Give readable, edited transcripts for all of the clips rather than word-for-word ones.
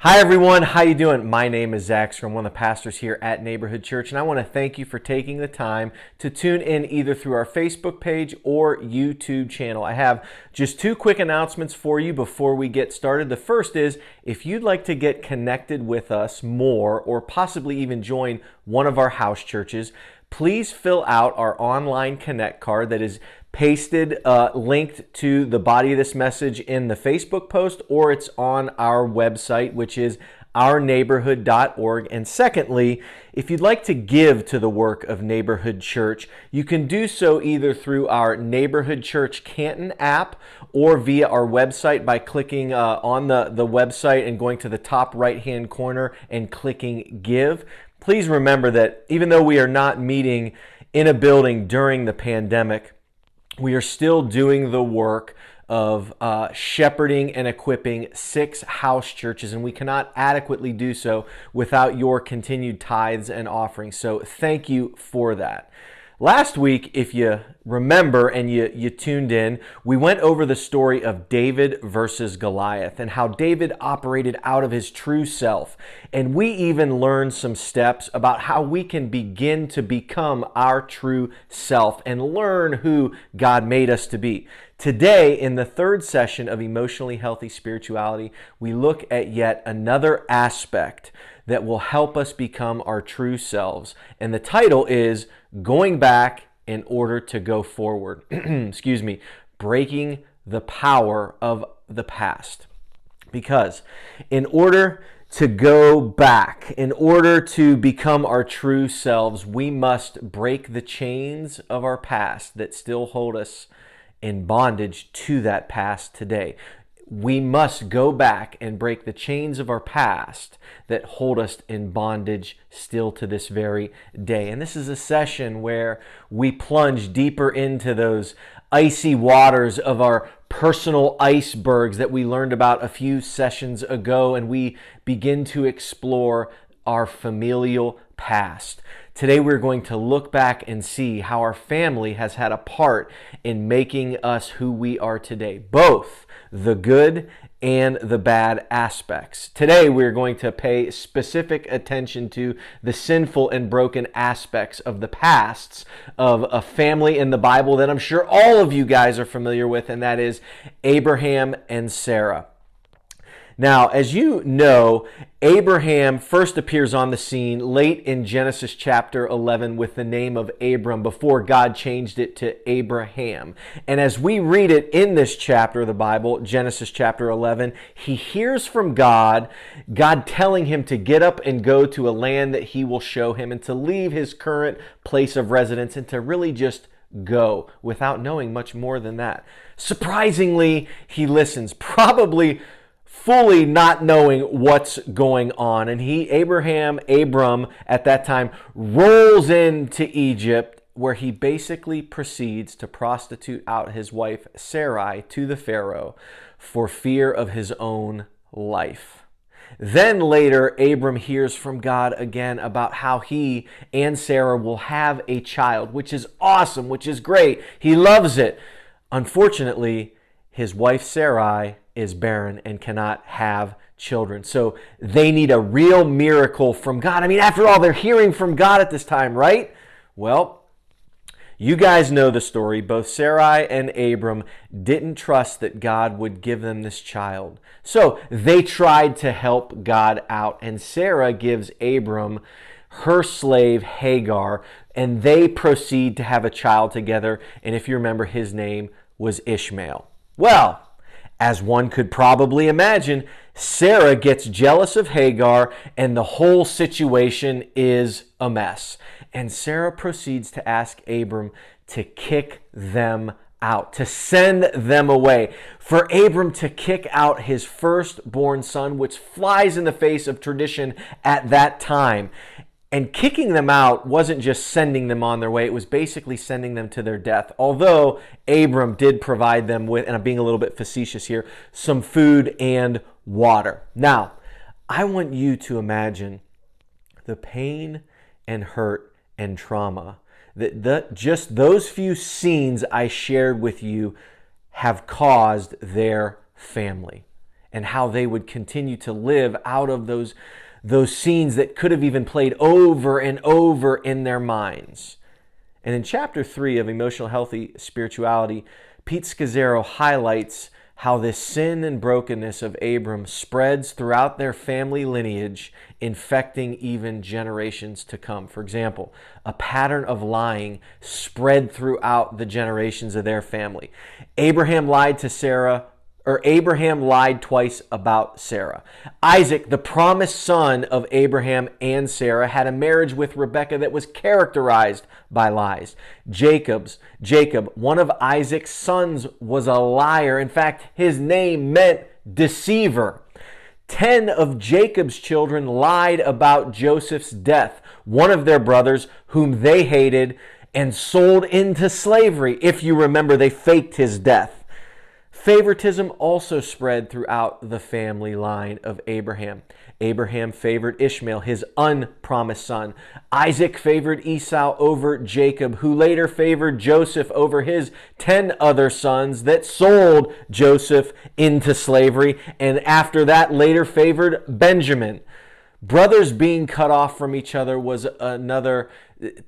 Hi everyone, how you doing? My name is Zac Sgro. I'm one of the pastors here at Neighborhood Church, and I want to thank you for taking the time to tune in either through our Facebook page or YouTube channel. I have just two quick announcements for you before we get started. The first is, if you'd like to get connected with us more or possibly even join one of our house churches, please fill out our online connect card that is pasted, linked to the body of this message in the Facebook post, or it's on our website, which is ourneighborhood.org. And secondly, if you'd like to give to the work of Neighborhood Church, you can do so either through our Neighborhood Church Canton app or via our website by clicking on the website and going to the top right-hand corner and clicking Give. Please remember that even though we are not meeting in a building during the pandemic, we are still doing the work of shepherding and equipping 6 house churches, and we cannot adequately do so without your continued tithes and offerings. So thank you for that. Last week, if you remember and you tuned in, we went over the story of David versus Goliath and how David operated out of his true self. And we even learned some steps about how we can begin to become our true self and learn who God made us to be. Today, in the third session of Emotionally Healthy Spirituality, we look at yet another aspect that will help us become our true selves. And the title is Going Back in Order to Go Forward. Excuse me. Breaking the Power of the Past. Because in order to go back, in order to become our true selves, we must break the chains of our past that still hold us in bondage to that past today. We must go back and break the chains of our past that hold us in bondage still to this very day. And this is a session where we plunge deeper into those icy waters of our personal icebergs that we learned about a few sessions ago, and we begin to explore our familial past. Today we're going to look back and see how our family has had a part in making us who we are today, both the good and the bad aspects. Today we're going to pay specific attention to the sinful and broken aspects of the pasts of a family in the Bible that I'm sure all of you guys are familiar with, and that is Abraham and Sarah. Now, as you know, Abraham first appears on the scene late in Genesis chapter 11 with the name of Abram before God changed it to Abraham. And as we read it in this chapter of the Bible, Genesis chapter 11, he hears from God, God telling him to get up and go to a land that he will show him and to leave his current place of residence and to really just go without knowing much more than that. Surprisingly, he listens, probably fully not knowing what's going on. And Abram at that time, rolls into Egypt, where he basically proceeds to prostitute out his wife Sarai to the Pharaoh for fear of his own life. Then later, Abram hears from God again about how he and Sarah will have a child, which is awesome, which is great. He loves it. Unfortunately, his wife Sarai is barren and cannot have children. So they need a real miracle from God. I mean, after all, they're hearing from God at this time, right? Well, you guys know the story. Both Sarai and Abram didn't trust that God would give them this child. So they tried to help God out, and Sarah gives Abram her slave Hagar, and they proceed to have a child together. And if you remember, his name was Ishmael. Well, as one could probably imagine, Sarah gets jealous of Hagar, and the whole situation is a mess. And Sarah proceeds to ask Abram to kick them out, to send them away. For Abram to kick out his firstborn son, which flies in the face of tradition at that time. And kicking them out wasn't just sending them on their way, it was basically sending them to their death. Although Abram did provide them with, and I'm being a little bit facetious here, some food and water. Now, I want you to imagine the pain and hurt and trauma that just those few scenes I shared with you have caused their family. and how they would continue to live out of those scenes that could have even played over and over in their minds. And in chapter 3 of Emotional Healthy Spirituality, Pete Scazzero highlights how this sin and brokenness of Abram spreads throughout their family lineage, infecting even generations to come. For example, a pattern of lying spread throughout the generations of their family. Abraham lied twice about Sarah. Isaac, the promised son of Abraham and Sarah, had a marriage with Rebekah that was characterized by lies. Jacob, one of Isaac's sons, was a liar. In fact, his name meant deceiver. 10 of Jacob's children lied about Joseph's death, one of their brothers whom they hated and sold into slavery. If you remember, they faked his death. Favoritism also spread throughout the family line of Abraham. Abraham favored Ishmael, his unpromised son. Isaac favored Esau over Jacob, who later favored Joseph over his 10 other sons that sold Joseph into slavery, and after that later favored Benjamin. Brothers being cut off from each other was another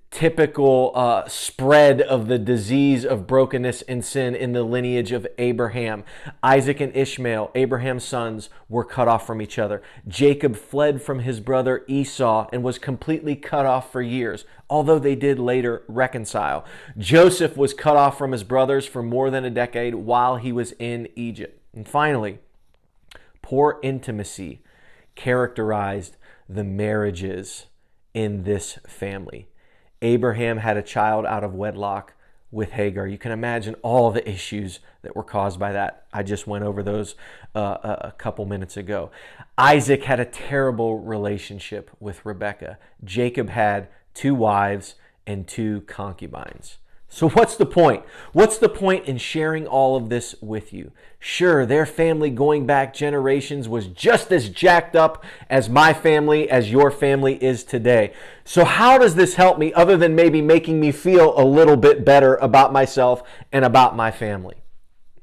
typical spread of the disease of brokenness and sin in the lineage of Abraham. Isaac and Ishmael, Abraham's sons, were cut off from each other. Jacob fled from his brother Esau and was completely cut off for years, although they did later reconcile. Joseph was cut off from his brothers for more than a decade while he was in Egypt. And finally, poor intimacy characterized the marriages in this family. Abraham had a child out of wedlock with Hagar. You can imagine all the issues that were caused by that. I just went over those a couple minutes ago. Isaac had a terrible relationship with Rebekah. Jacob had 2 wives and 2 concubines. So what's the point? What's the point in sharing all of this with you? Sure, their family going back generations was just as jacked up as my family, as your family is today. So how does this help me other than maybe making me feel a little bit better about myself and about my family?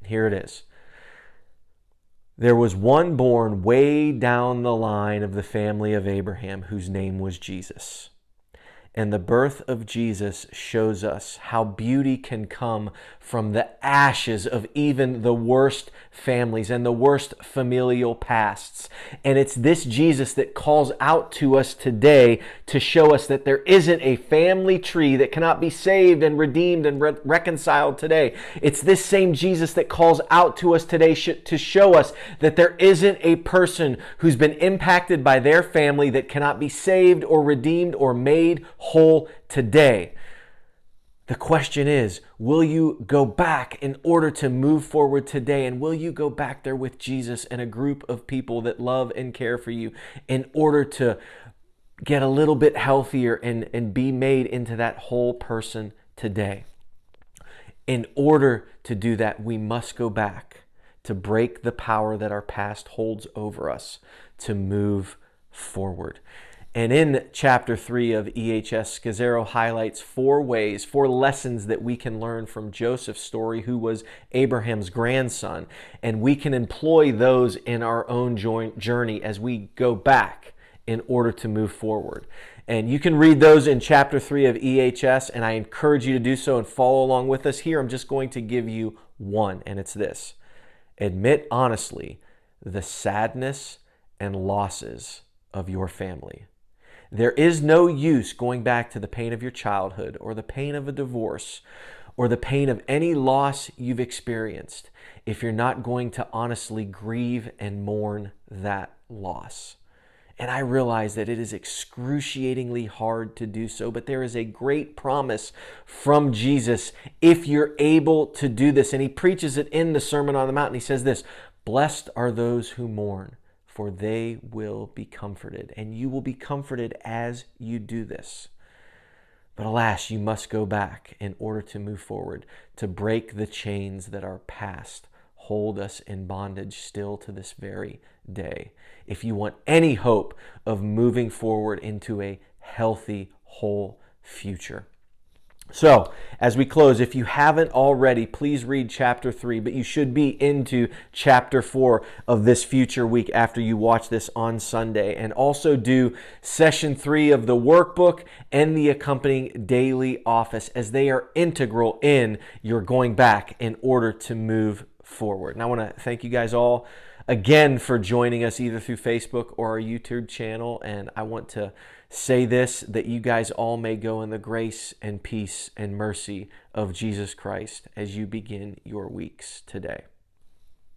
Here it is. There was one born way down the line of the family of Abraham whose name was Jesus. And the birth of Jesus shows us how beauty can come from the ashes of even the worst families and the worst familial pasts. And it's this Jesus that calls out to us today to show us that there isn't a family tree that cannot be saved and redeemed and reconciled today. It's this same Jesus that calls out to us today to show us that there isn't a person who's been impacted by their family that cannot be saved or redeemed or made whole today. The question is, will you go back in order to move forward today? And will you go back there with Jesus and a group of people that love and care for you in order to get a little bit healthier and be made into that whole person today? In order to do that, we must go back to break the power that our past holds over us to move forward. And in chapter 3 of EHS, Scazzero highlights 4 lessons that we can learn from Joseph's story, who was Abraham's grandson. And we can employ those in our own journey as we go back in order to move forward. And you can read those in chapter 3 of EHS, and I encourage you to do so and follow along with us. Here, I'm just going to give you one, and it's this. Admit honestly the sadness and losses of your family. There is no use going back to the pain of your childhood or the pain of a divorce or the pain of any loss you've experienced if you're not going to honestly grieve and mourn that loss. And I realize that it is excruciatingly hard to do so, but there is a great promise from Jesus if you're able to do this. And he preaches it in the Sermon on the Mount. And he says this, "Blessed are those who mourn, for they will be comforted." And you will be comforted as you do this. But alas, you must go back in order to move forward, to break the chains that our past hold us in bondage still to this very day. If you want any hope of moving forward into a healthy, whole future. So, as we close, if you haven't already, please read chapter 3, but you should be into chapter 4 of this future week after you watch this on Sunday. And also do session 3 of the workbook and the accompanying daily office, as they are integral in your going back in order to move forward. And I want to thank you guys all again for joining us either through Facebook or our YouTube channel. And I want to say this, that you guys all may go in the grace and peace and mercy of Jesus Christ as you begin your weeks today.